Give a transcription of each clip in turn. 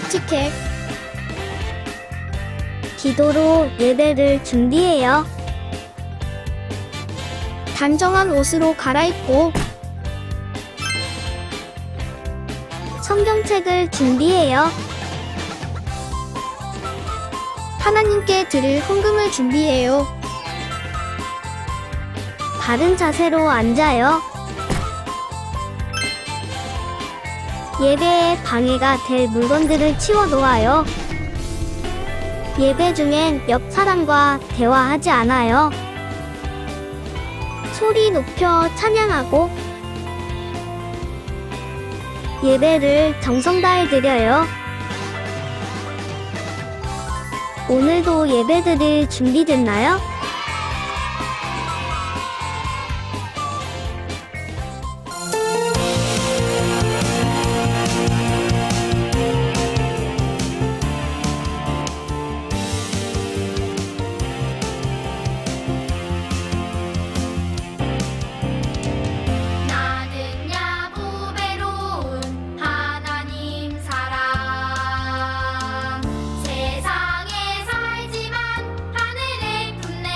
에티켓. 기도로 예배를 준비해요. 단정한 옷으로 갈아입고 성경책을 준비해요. 하나님께 드릴 헌금을 준비해요. 바른 자세로 앉아요. 예배에 방해가 될 물건들을 치워놓아요. 예배 중엔 옆 사람과 대화하지 않아요. 소리 높여 찬양하고 예배를 정성 다해 드려요. 오늘도 예배 드릴 준비됐나요? 나는 야부배로운 하나님 사람 세상에 살지만 하늘의 품내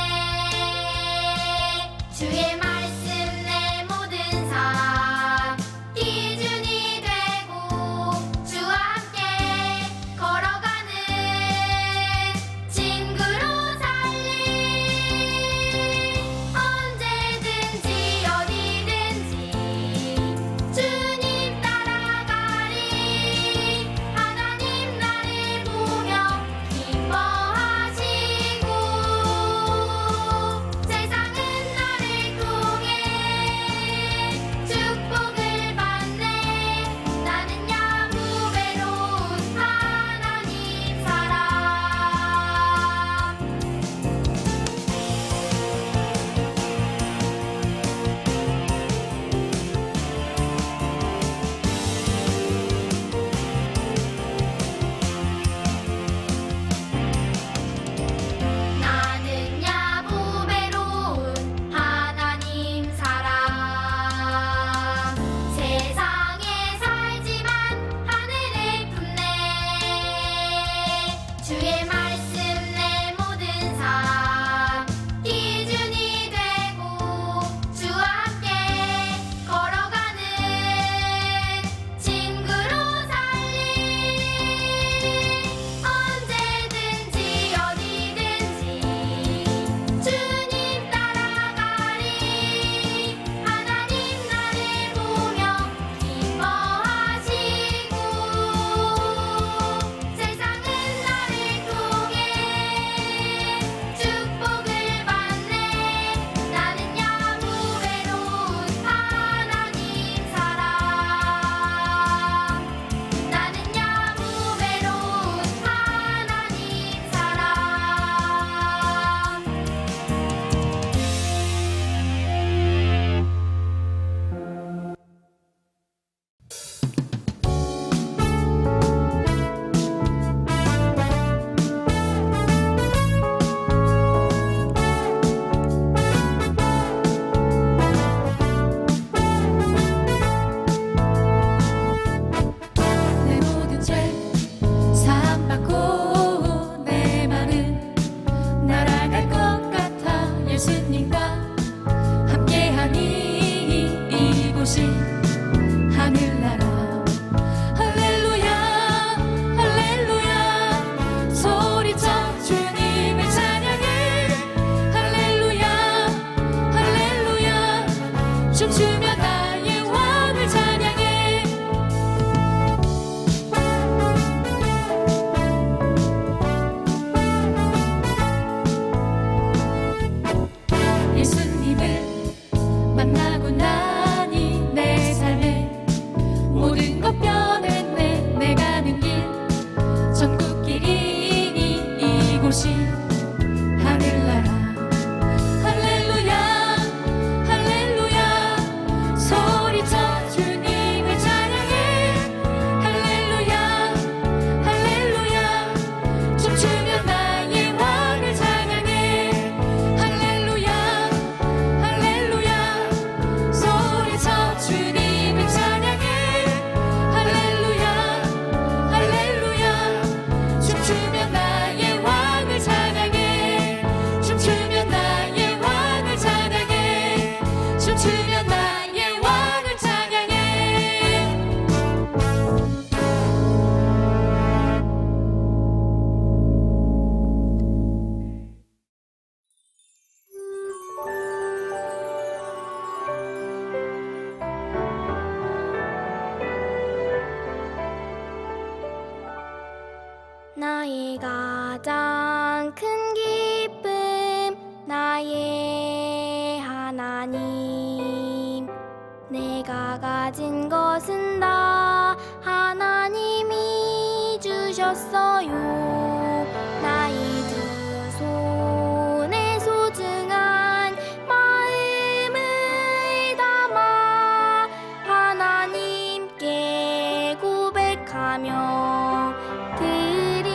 가진 것은 다 하나님이 주셨어요. 나의 두 손에 소중한 마음을 담아 하나님께 고백하며 드립니다.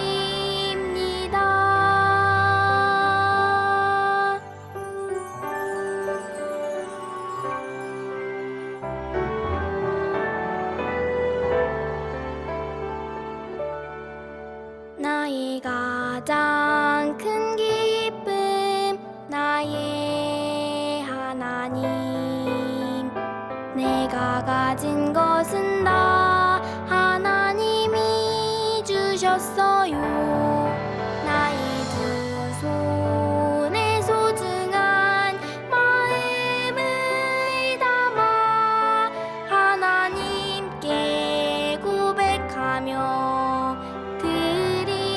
나의 가장 큰 기쁨, 나의 하나님. 내가 가진 것은 다 하나님이 주셨어요. 나의 두 손에 소중한 마음을 담아 하나님께 고백하며 드립니다.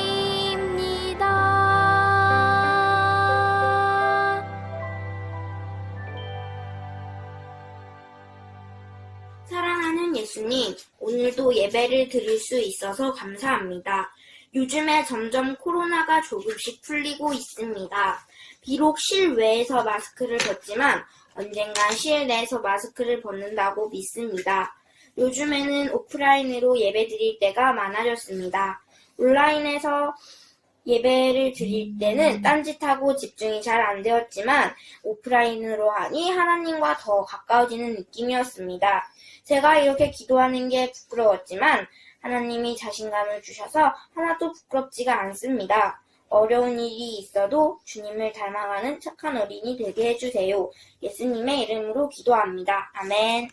사랑하는 예수님, 오늘도 예배를 드릴 수 있어서 감사합니다. 요즘에 점점 코로나가 조금씩 풀리고 있습니다. 비록 실외에서 마스크를 벗지만 언젠간 실내에서 마스크를 벗는다고 믿습니다. 요즘에는 오프라인으로 예배 드릴 때가 많아졌습니다. 온라인에서 예배를 드릴 때는 딴짓하고 집중이 잘 안 되었지만 오프라인으로 하니 하나님과 더 가까워지는 느낌이었습니다. 제가 이렇게 기도하는 게 부끄러웠지만 하나님이 자신감을 주셔서 하나도 부끄럽지가 않습니다. 어려운 일이 있어도 주님을 닮아가는 착한 어린이 되게 해주세요. 예수님의 이름으로 기도합니다. 아멘.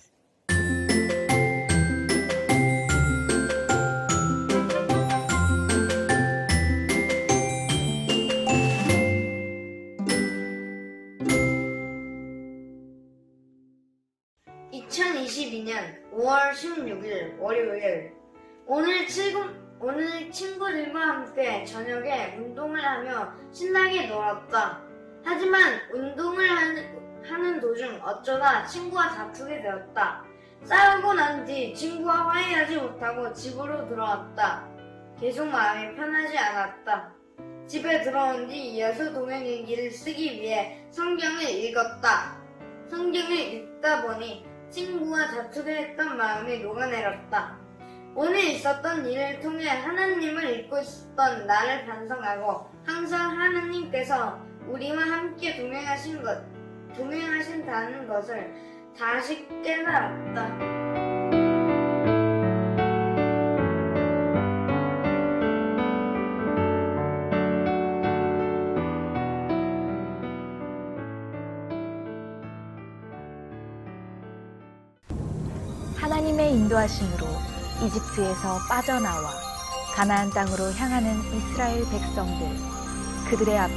(2022년 5월 16일) 월요일. 오늘 친구들과 함께 저녁에 운동을 하며 신나게 놀았다. 하지만 운동을 하는 도중 어쩌다 친구와 다투게 되었다. 싸우고 난 뒤 친구와 화해하지 못하고 집으로 돌아왔다. 계속 마음이 편하지 않았다. 집에 들어온 뒤 이어서 동행일기를 쓰기 위해 성경을 읽었다. 성경을 읽다 보니 친구와 다투게 했던 마음이 녹아내렸다. 오늘 있었던 일을 통해 하나님을 잊고 있었던 나를 반성하고 항상 하나님께서 우리와 함께 동행하신다는 것을 다시 깨달았다. 하나님의 인도하심으로 이집트에서 빠져나와 가나안 땅으로 향하는 이스라엘 백성들, 그들의 앞에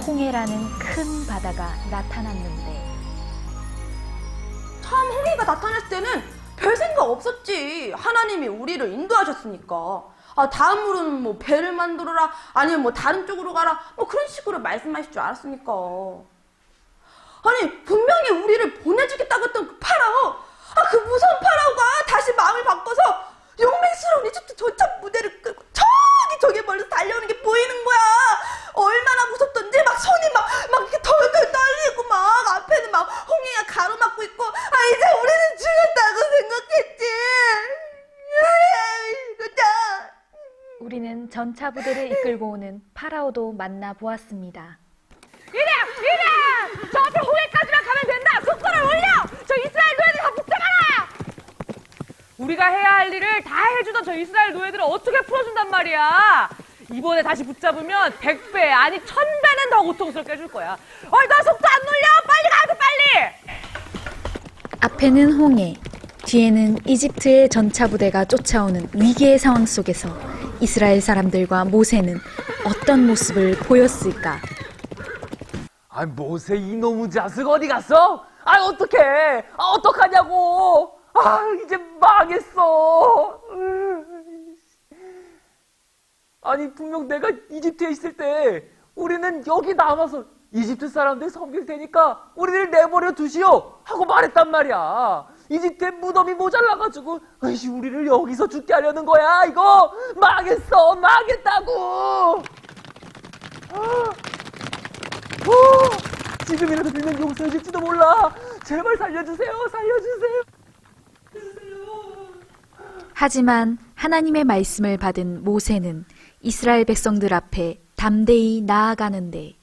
홍해라는 큰 바다가 나타났는데, 참 홍해가 나타났을 때는 별 생각 없었지. 하나님이 우리를 인도하셨으니까. 다음으로는 뭐 배를 만들어라, 아니면 뭐 다른 쪽으로 가라, 뭐 그런 식으로 말씀하실 줄 알았으니까. 아니 분명히 우리를 보내주겠다고 했던 그 파라오, 그 무서운 파라오가 다시 마음을 바꿔서 용맹스러운 이집트 전차 무대를 끌고 저기 멀리서 달려오는 게 보이는 거야. 얼마나 무섭던지 막 손이 막 이렇게 덜덜 떨리고 막 앞에는 막 홍해가 가로막고 있고, 이제 우리는 죽었다고 생각했지. 그죠? 우리는 전차 부대를 이끌고 오는 파라오도 만나보았습니다. 이래! 저 앞에 홍해까지만 가면 된다! 속도를 올려! 저 이스라엘 노예들 다 붙잡아라! 우리가 해야 할 일을 다 해주던 저 이스라엘 노예들을 어떻게 풀어준단 말이야? 이번에 다시 붙잡으면 100배, 아니 1000배는 더 고통스럽게 해줄 거야. 어이, 너 속도 안 놀려! 빨리 가야 돼, 빨리! 앞에는 홍해, 뒤에는 이집트의 전차 부대가 쫓아오는 위기의 상황 속에서 이스라엘 사람들과 모세는 어떤 모습을 보였을까? 모세 이놈의 자식 어디 갔어? 어떡해? 어떡하냐고? 이제 망했어. 분명 내가 이집트에 있을 때 우리는 여기 남아서 이집트 사람들 섬길 테니까 우리를 내버려 두시오 하고 말했단 말이야. 이집트에 무덤이 모자라가지고 아이씨 우리를 여기서 죽게 하려는 거야. 이거 망했어. 망했다고. 지금이라도 빌면 용서해 줄지도 몰라. 제발 살려주세요. 살려주세요. 하지만 하나님의 말씀을 받은 모세는 이스라엘 백성들 앞에 담대히 나아가는데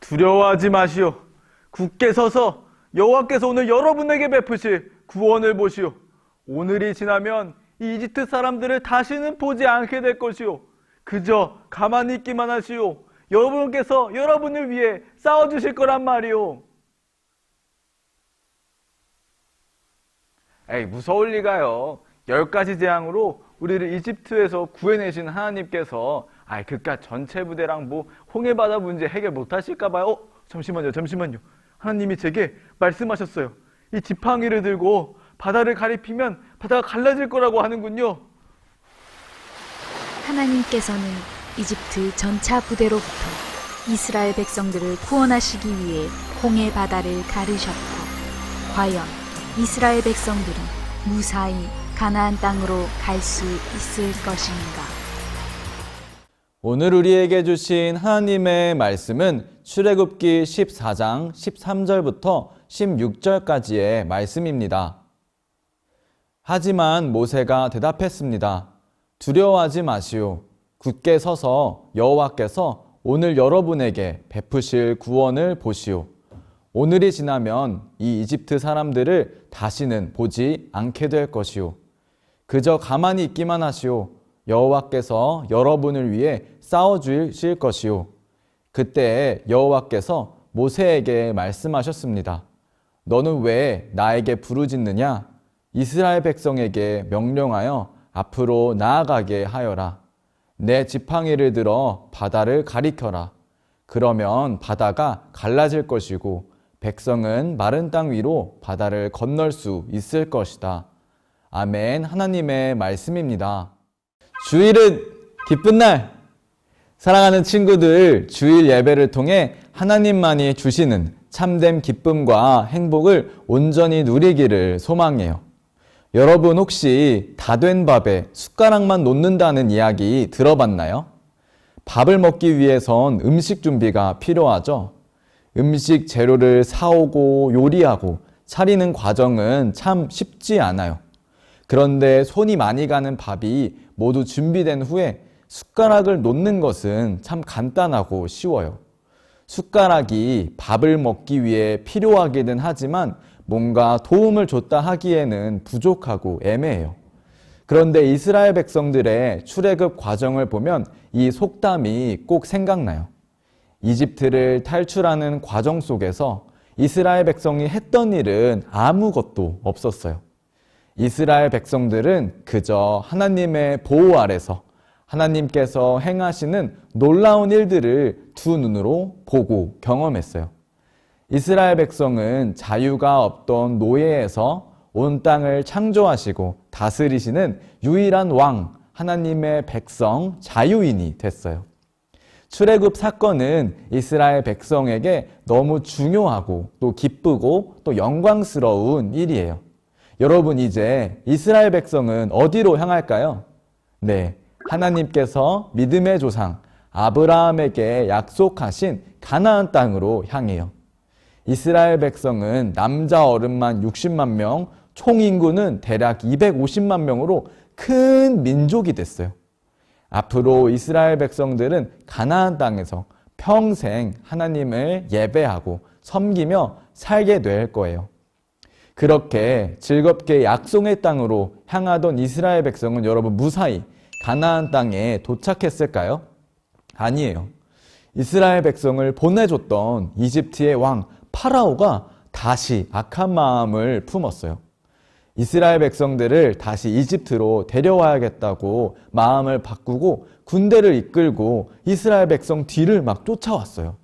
두려워하지 마시오. 굳게 서서 여호와께서 오늘 여러분에게 베푸실 구원을 보시오. 오늘이 지나면 이 이집트 사람들을 다시는 보지 않게 될 것이오. 그저 가만히 있기만 하시오. 여러분께서 여러분을 위해 싸워주실 거란 말이오. 에이, 무서울 리가요. 10가지 재앙으로 우리를 이집트에서 구해내신 하나님께서 그깟 전체 부대랑 홍해바다 문제 해결 못하실까봐요. 잠시만요. 하나님이 제게 말씀하셨어요. 이 지팡이를 들고 바다를 가리키면 바다가 갈라질 거라고 하는군요. 하나님께서는 이집트 전차 부대로부터 이스라엘 백성들을 구원하시기 위해 홍해 바다를 가르셨고 과연 이스라엘 백성들은 무사히 가나안 땅으로 갈 수 있을 것인가? 오늘 우리에게 주신 하나님의 말씀은 출애굽기 14장 13절부터 16절까지의 말씀입니다. 하지만 모세가 대답했습니다. 두려워하지 마시오. 굳게 서서 여호와께서 오늘 여러분에게 베푸실 구원을 보시오. 오늘이 지나면 이 이집트 사람들을 다시는 보지 않게 될 것이오. 그저 가만히 있기만 하시오. 여호와께서 여러분을 위해 싸워주실 것이오. 그때 여호와께서 모세에게 말씀하셨습니다. 너는 왜 나에게 부르짖느냐? 이스라엘 백성에게 명령하여 앞으로 나아가게 하여라. 내 지팡이를 들어 바다를 가리켜라. 그러면 바다가 갈라질 것이고 백성은 마른 땅 위로 바다를 건널 수 있을 것이다. 아멘. 하나님의 말씀입니다. 주일은 기쁜 날. 사랑하는 친구들, 주일 예배를 통해 하나님만이 주시는 참된 기쁨과 행복을 온전히 누리기를 소망해요. 여러분 혹시 다 된 밥에 숟가락만 놓는다는 이야기 들어봤나요? 밥을 먹기 위해선 음식 준비가 필요하죠. 음식 재료를 사오고 요리하고 차리는 과정은 참 쉽지 않아요. 그런데 손이 많이 가는 밥이 모두 준비된 후에 숟가락을 놓는 것은 참 간단하고 쉬워요. 숟가락이 밥을 먹기 위해 필요하기는 하지만 뭔가 도움을 줬다 하기에는 부족하고 애매해요. 그런데 이스라엘 백성들의 출애굽 과정을 보면 이 속담이 꼭 생각나요. 이집트를 탈출하는 과정 속에서 이스라엘 백성이 했던 일은 아무것도 없었어요. 이스라엘 백성들은 그저 하나님의 보호 아래서 하나님께서 행하시는 놀라운 일들을 두 눈으로 보고 경험했어요. 이스라엘 백성은 자유가 없던 노예에서 온 땅을 창조하시고 다스리시는 유일한 왕, 하나님의 백성, 자유인이 됐어요. 출애굽 사건은 이스라엘 백성에게 너무 중요하고 또 기쁘고 또 영광스러운 일이에요. 여러분 이제 이스라엘 백성은 어디로 향할까요? 네, 하나님께서 믿음의 조상 아브라함에게 약속하신 가나안 땅으로 향해요. 이스라엘 백성은 남자 어른만 60만 명, 총 인구는 대략 250만 명으로 큰 민족이 됐어요. 앞으로 이스라엘 백성들은 가나안 땅에서 평생 하나님을 예배하고 섬기며 살게 될 거예요. 그렇게 즐겁게 약속의 땅으로 향하던 이스라엘 백성은 여러분 무사히 가나안 땅에 도착했을까요? 아니에요. 이스라엘 백성을 보내줬던 이집트의 왕 파라오가 다시 악한 마음을 품었어요. 이스라엘 백성들을 다시 이집트로 데려와야겠다고 마음을 바꾸고 군대를 이끌고 이스라엘 백성 뒤를 막 쫓아왔어요.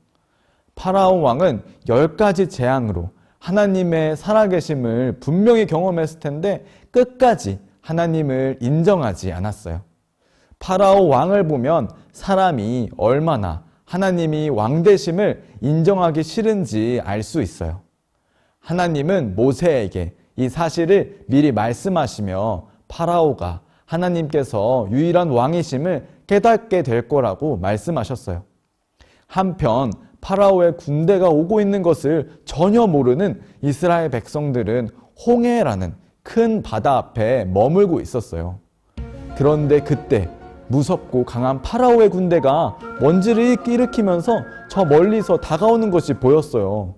파라오 왕은 10가지 재앙으로 하나님의 살아계심을 분명히 경험했을 텐데 끝까지 하나님을 인정하지 않았어요. 파라오 왕을 보면 사람이 얼마나 하나님이 왕 되심을 인정하기 싫은지 알 수 있어요. 하나님은 모세에게 이 사실을 미리 말씀하시며 파라오가 하나님께서 유일한 왕이심을 깨닫게 될 거라고 말씀하셨어요. 한편 파라오의 군대가 오고 있는 것을 전혀 모르는 이스라엘 백성들은 홍해라는 큰 바다 앞에 머물고 있었어요. 그런데 그때 무섭고 강한 파라오의 군대가 먼지를 일으키면서 저 멀리서 다가오는 것이 보였어요.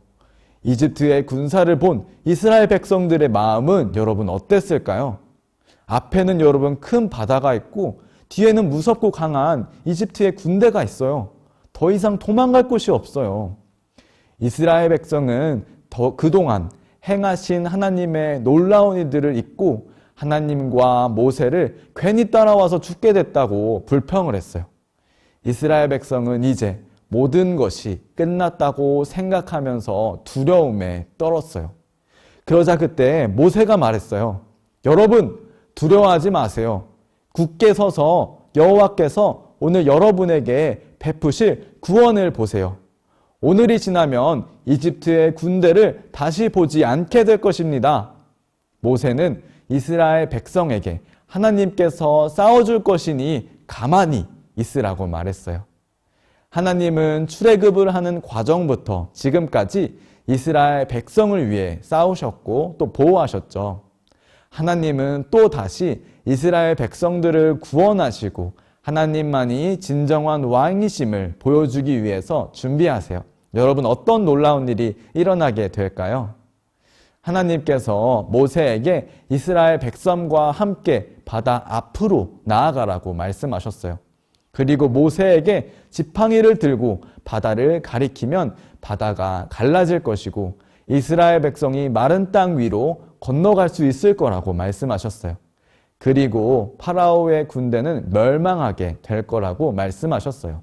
이집트의 군사를 본 이스라엘 백성들의 마음은 여러분 어땠을까요? 앞에는 여러분 큰 바다가 있고 뒤에는 무섭고 강한 이집트의 군대가 있어요. 더 이상 도망갈 곳이 없어요. 이스라엘 백성은 그동안 행하신 하나님의 놀라운 일들을 잊고 하나님과 모세를 괜히 따라와서 죽게 됐다고 불평을 했어요. 이스라엘 백성은 이제 모든 것이 끝났다고 생각하면서 두려움에 떨었어요. 그러자 그때 모세가 말했어요. 여러분, 두려워하지 마세요. 굳게 서서 여호와께서 오늘 여러분에게 베푸실 구원을 보세요. 오늘이 지나면 이집트의 군대를 다시 보지 않게 될 것입니다. 모세는 이스라엘 백성에게 하나님께서 싸워줄 것이니 가만히 있으라고 말했어요. 하나님은 출애굽을 하는 과정부터 지금까지 이스라엘 백성을 위해 싸우셨고 또 보호하셨죠. 하나님은 또 다시 이스라엘 백성들을 구원하시고 하나님만이 진정한 왕이심을 보여주기 위해서 준비하세요. 여러분, 어떤 놀라운 일이 일어나게 될까요? 하나님께서 모세에게 이스라엘 백성과 함께 바다 앞으로 나아가라고 말씀하셨어요. 그리고 모세에게 지팡이를 들고 바다를 가리키면 바다가 갈라질 것이고 이스라엘 백성이 마른 땅 위로 건너갈 수 있을 거라고 말씀하셨어요. 그리고 파라오의 군대는 멸망하게 될 거라고 말씀하셨어요.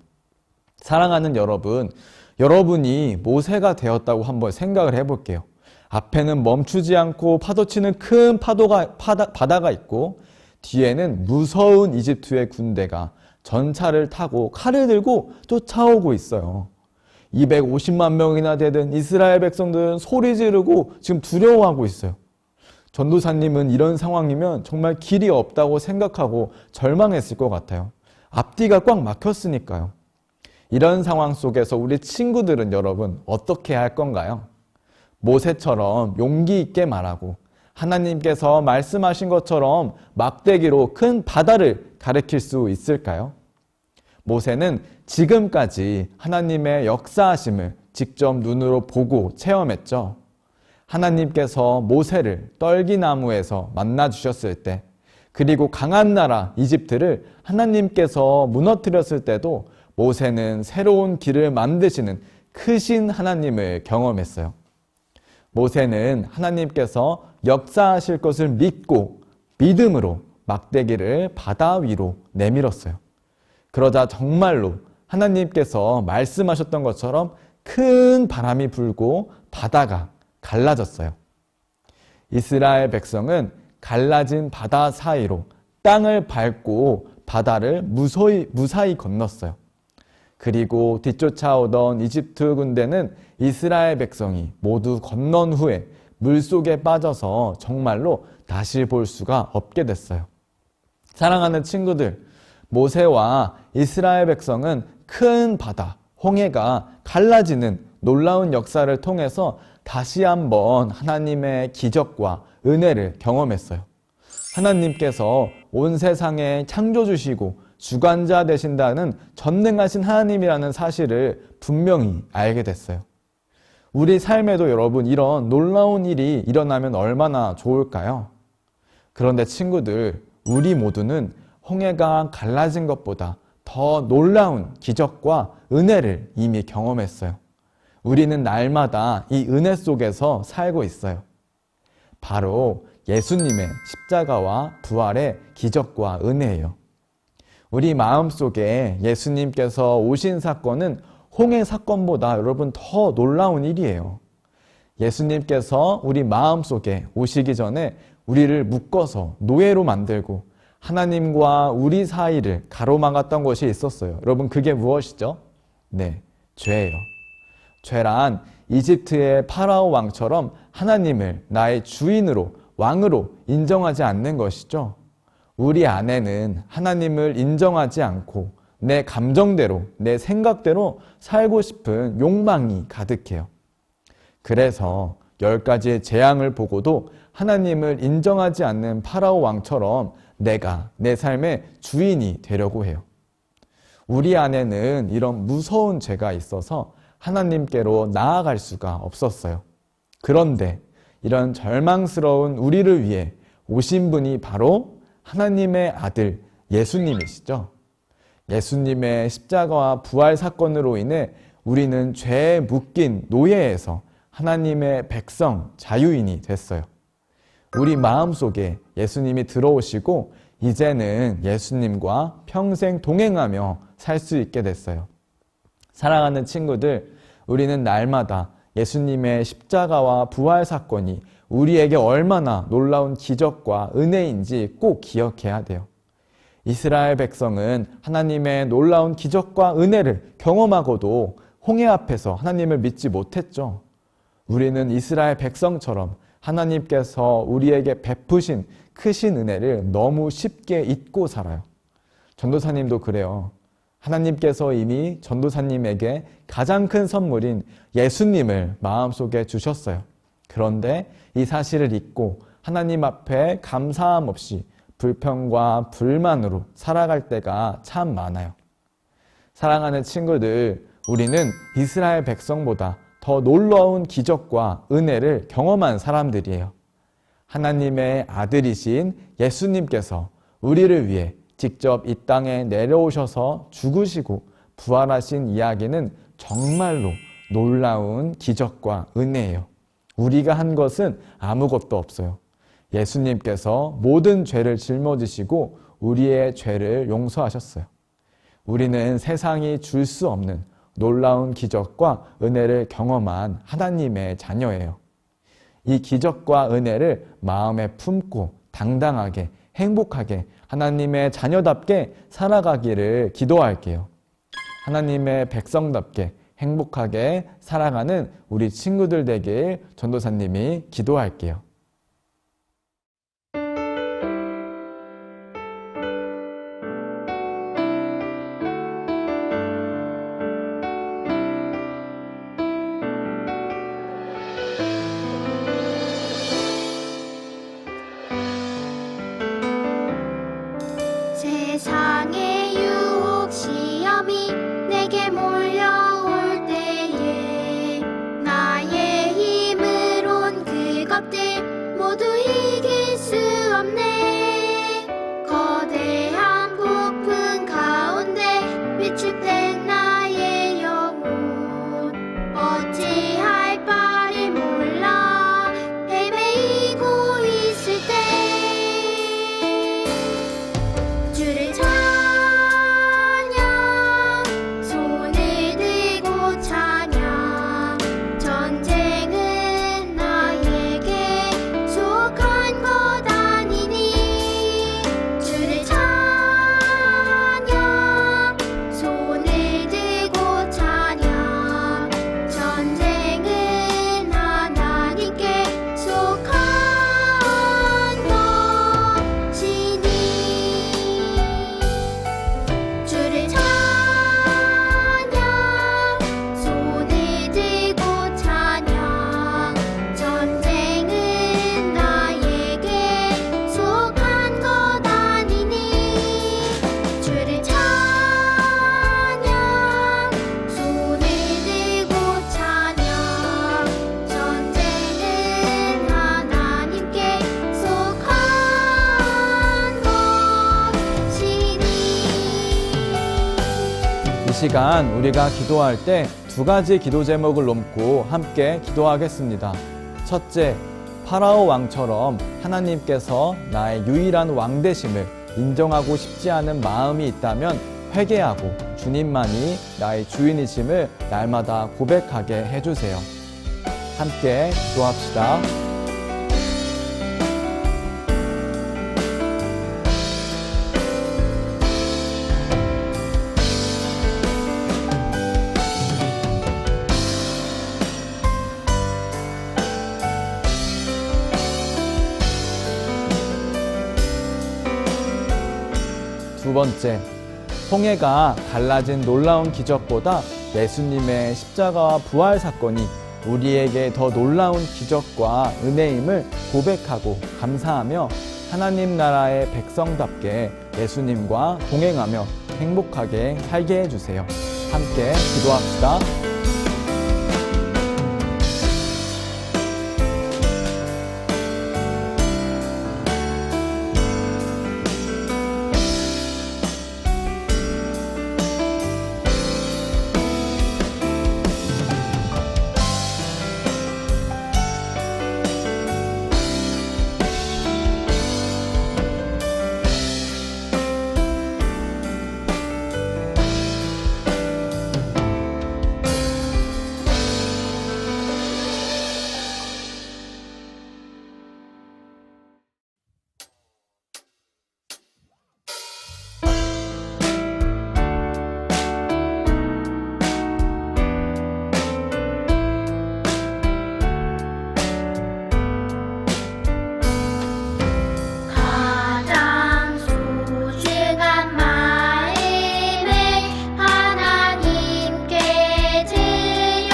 사랑하는 여러분, 여러분이 모세가 되었다고 한번 생각을 해볼게요. 앞에는 멈추지 않고 파도치는 큰 바다가 있고 뒤에는 무서운 이집트의 군대가 전차를 타고 칼을 들고 쫓아오고 있어요. 250만 명이나 되는 이스라엘 백성들은 소리 지르고 지금 두려워하고 있어요. 전도사님은 이런 상황이면 정말 길이 없다고 생각하고 절망했을 것 같아요. 앞뒤가 꽉 막혔으니까요. 이런 상황 속에서 우리 친구들은 여러분 어떻게 할 건가요? 모세처럼 용기 있게 말하고 하나님께서 말씀하신 것처럼 막대기로 큰 바다를 가리킬 수 있을까요? 모세는 지금까지 하나님의 역사하심을 직접 눈으로 보고 체험했죠. 하나님께서 모세를 떨기나무에서 만나주셨을 때, 그리고 강한 나라 이집트를 하나님께서 무너뜨렸을 때도 모세는 새로운 길을 만드시는 크신 하나님을 경험했어요. 모세는 하나님께서 역사하실 것을 믿고 믿음으로 막대기를 바다 위로 내밀었어요. 그러자 정말로 하나님께서 말씀하셨던 것처럼 큰 바람이 불고 바다가 갈라졌어요. 이스라엘 백성은 갈라진 바다 사이로 땅을 밟고 바다를 무사히 건넜어요. 그리고 뒤쫓아오던 이집트 군대는 이스라엘 백성이 모두 건넌 후에 물속에 빠져서 정말로 다시 볼 수가 없게 됐어요. 사랑하는 친구들, 모세와 이스라엘 백성은 큰 바다, 홍해가 갈라지는 놀라운 역사를 통해서 다시 한번 하나님의 기적과 은혜를 경험했어요. 하나님께서 온 세상에 창조주시고 주관자 되신다는 전능하신 하나님이라는 사실을 분명히 알게 됐어요. 우리 삶에도 여러분 이런 놀라운 일이 일어나면 얼마나 좋을까요? 그런데 친구들, 우리 모두는 홍해가 갈라진 것보다 더 놀라운 기적과 은혜를 이미 경험했어요. 우리는 날마다 이 은혜 속에서 살고 있어요. 바로 예수님의 십자가와 부활의 기적과 은혜예요. 우리 마음속에 예수님께서 오신 사건은 홍해 사건보다 여러분 더 놀라운 일이에요. 예수님께서 우리 마음속에 오시기 전에 우리를 묶어서 노예로 만들고 하나님과 우리 사이를 가로막았던 것이 있었어요. 여러분, 그게 무엇이죠? 네, 죄예요. 죄란 이집트의 파라오 왕처럼 하나님을 나의 주인으로, 왕으로 인정하지 않는 것이죠. 우리 안에는 하나님을 인정하지 않고 내 감정대로, 내 생각대로 살고 싶은 욕망이 가득해요. 그래서 10가지의 재앙을 보고도 하나님을 인정하지 않는 파라오 왕처럼 내가 내 삶의 주인이 되려고 해요. 우리 안에는 이런 무서운 죄가 있어서 하나님께로 나아갈 수가 없었어요. 그런데 이런 절망스러운 우리를 위해 오신 분이 바로 하나님의 아들 예수님이시죠. 예수님의 십자가와 부활 사건으로 인해 우리는 죄에 묶인 노예에서 하나님의 백성, 자유인이 됐어요. 우리 마음속에 예수님이 들어오시고 이제는 예수님과 평생 동행하며 살 수 있게 됐어요. 사랑하는 친구들, 우리는 날마다 예수님의 십자가와 부활 사건이 우리에게 얼마나 놀라운 기적과 은혜인지 꼭 기억해야 돼요. 이스라엘 백성은 하나님의 놀라운 기적과 은혜를 경험하고도 홍해 앞에서 하나님을 믿지 못했죠. 우리는 이스라엘 백성처럼 하나님께서 우리에게 베푸신 크신 은혜를 너무 쉽게 잊고 살아요. 전도사님도 그래요. 하나님께서 이미 전도사님에게 가장 큰 선물인 예수님을 마음속에 주셨어요. 그런데 이 사실을 잊고 하나님 앞에 감사함 없이 불평과 불만으로 살아갈 때가 참 많아요. 사랑하는 친구들, 우리는 이스라엘 백성보다 더 놀라운 기적과 은혜를 경험한 사람들이에요. 하나님의 아들이신 예수님께서 우리를 위해 직접 이 땅에 내려오셔서 죽으시고 부활하신 이야기는 정말로 놀라운 기적과 은혜예요. 우리가 한 것은 아무것도 없어요. 예수님께서 모든 죄를 짊어지시고 우리의 죄를 용서하셨어요. 우리는 세상이 줄 수 없는 놀라운 기적과 은혜를 경험한 하나님의 자녀예요. 이 기적과 은혜를 마음에 품고 당당하게 행복하게 하나님의 자녀답게 살아가기를 기도할게요. 하나님의 백성답게 행복하게 살아가는 우리 친구들 되길 전도사님이 기도할게요. 세상의 유혹 시험이 내게 몰려올 때에 나의 힘으론 그것들 모두 이길 수 없네. 거대한 폭풍 가운데 위축된 나의 영혼 어찌할 바를 몰라 헤매이고 있을 때 주를 찬양 손을 들고 찬양 전쟁은 나에게 속한 것 아니니 주를 찬양 손을 들고 찬양 전쟁은 하나님께 속한 것이니 주를 찬양 손을 들고 찬양 전쟁은 나에게 속한 것 아니니 주를 찬양 손을 들고 찬양 전쟁은 하나님께 속한 것이니. 이 시간 우리가 기도할 때 2가지 기도 제목을 놓고 함께 기도하겠습니다. 첫째, 파라오 왕처럼 하나님께서 나의 유일한 왕 되심을 인정하고 싶지 않은 마음이 있다면 회개하고 주님만이 나의 주인이심을 날마다 고백하게 해주세요. 함께 기도합시다. 두 번째, 홍해가 갈라진 놀라운 기적보다 예수님의 십자가와 부활 사건이 우리에게 더 놀라운 기적과 은혜임을 고백하고 감사하며 하나님 나라의 백성답게 예수님과 동행하며 행복하게 살게 해주세요. 함께 기도합시다. 가장 소중한 마음을 하나님께 드려요.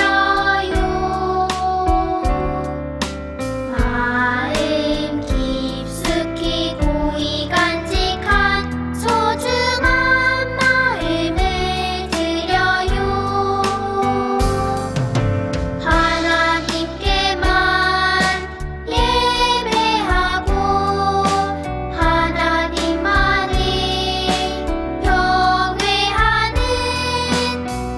마음 깊숙이 고이 간직한 소중한 마음을 드려요. 하나님께만 예배하고 하나님만을 경외하는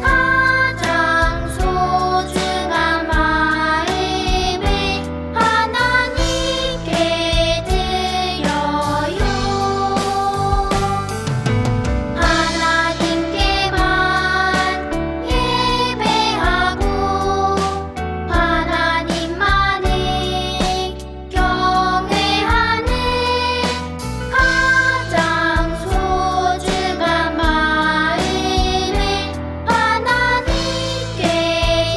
가장 소중한 마음을 하나님께 드려요. 하나님께만 예배하고 하나님만을 경외하는 가장 소중한 마음을 하나님께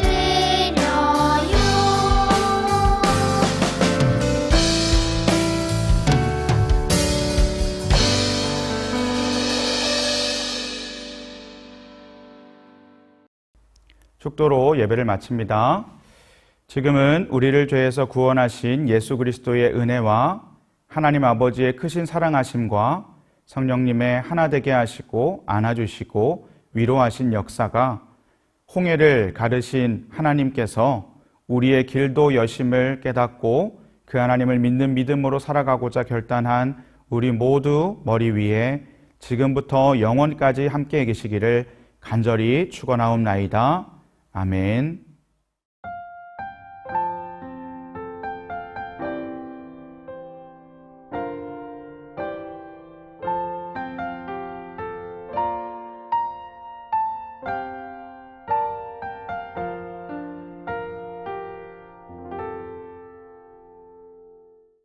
드려요. 축도로 예배를 마칩니다. 지금은 우리를 죄에서 구원하신 예수 그리스도의 은혜와 하나님 아버지의 크신 사랑하심과 성령님의 하나 되게 하시고 안아주시고 위로하신 역사가 홍해를 가르신 하나님께서 우리의 길도 여심을 깨닫고 그 하나님을 믿는 믿음으로 살아가고자 결단한 우리 모두 머리 위에 지금부터 영원까지 함께 계시기를 간절히 축원하옵나이다. 아멘.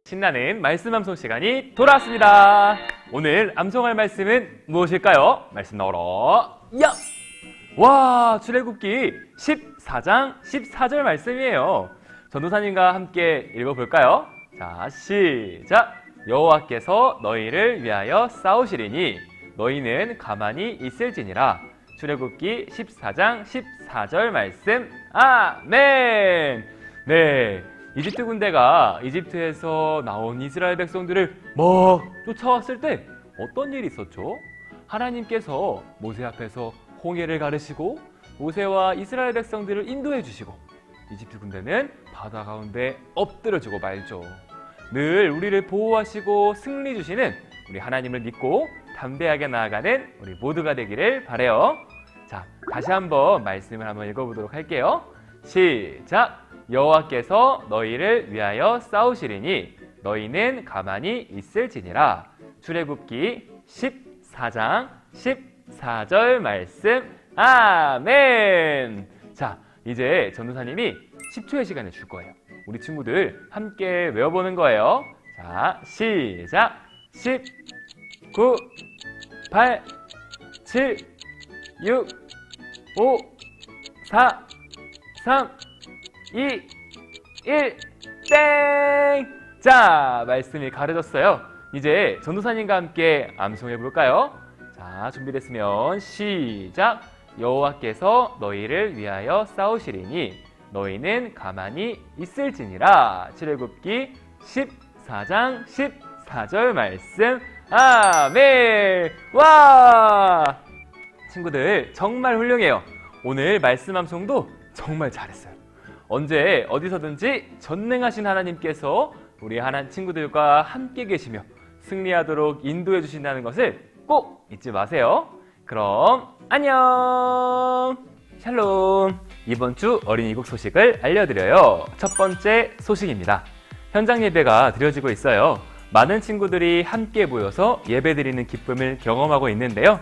신나는 말씀 암송 시간이 돌아왔습니다. 오늘 암송할 말씀은 무엇일까요? 말씀 나오러 야! 와, 출애굽기 14장 14절 말씀이에요. 전도사님과 함께 읽어볼까요? 자, 시작! 여호와께서 너희를 위하여 싸우시리니 너희는 가만히 있을지니라. 출애굽기 14장 14절 말씀. 아멘! 네, 이집트 군대가 이집트에서 나온 이스라엘 백성들을 막 쫓아왔을 때 어떤 일이 있었죠? 하나님께서 모세 앞에서 홍해를 가르시고 모세와 이스라엘 백성들을 인도해 주시고 이집트 군대는 바다 가운데 엎드려지고 말죠. 늘 우리를 보호하시고 승리 주시는 우리 하나님을 믿고 담대하게 나아가는 우리 모두가 되기를 바라요. 자, 다시 한번 말씀을 한번 읽어보도록 할게요. 시작! 여호와께서 너희를 위하여 싸우시리니 너희는 가만히 있을지니라. 출애굽기 14장 14절 말씀. 아멘. 자, 이제 전도사님이 10초의 시간을 줄 거예요. 우리 친구들 함께 외워보는 거예요. 자, 시작. 10, 9, 8, 7, 6, 5, 4, 3, 2, 1, 땡! 자, 말씀이 가려졌어요. 이제 전도사님과 함께 암송해 볼까요? 자, 준비됐으면 시작! 여호와께서 너희를 위하여 싸우시리니 너희는 가만히 있을지니라. 출애굽기 14장 14절 말씀. 아멘! 와! 친구들 정말 훌륭해요. 오늘 말씀 암송도 정말 잘했어요. 언제 어디서든지 전능하신 하나님께서 우리 하나님 친구들과 함께 계시며 승리하도록 인도해 주신다는 것을 꼭 잊지 마세요. 그럼 안녕! 샬롬! 이번 주 어린이국 소식을 알려드려요. 첫 번째 소식입니다. 현장 예배가 드려지고 있어요. 많은 친구들이 함께 모여서 예배 드리는 기쁨을 경험하고 있는데요.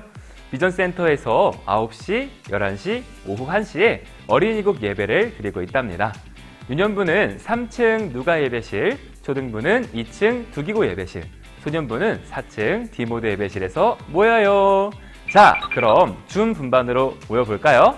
비전센터에서 9시, 11시, 오후 1시에 어린이국 예배를 드리고 있답니다. 유년부는 3층 누가 예배실, 초등부는 2층 두기고 예배실, 소년부는 4층 디모드 예배실에서 모여요. 자, 그럼 줌 분반으로 모여볼까요?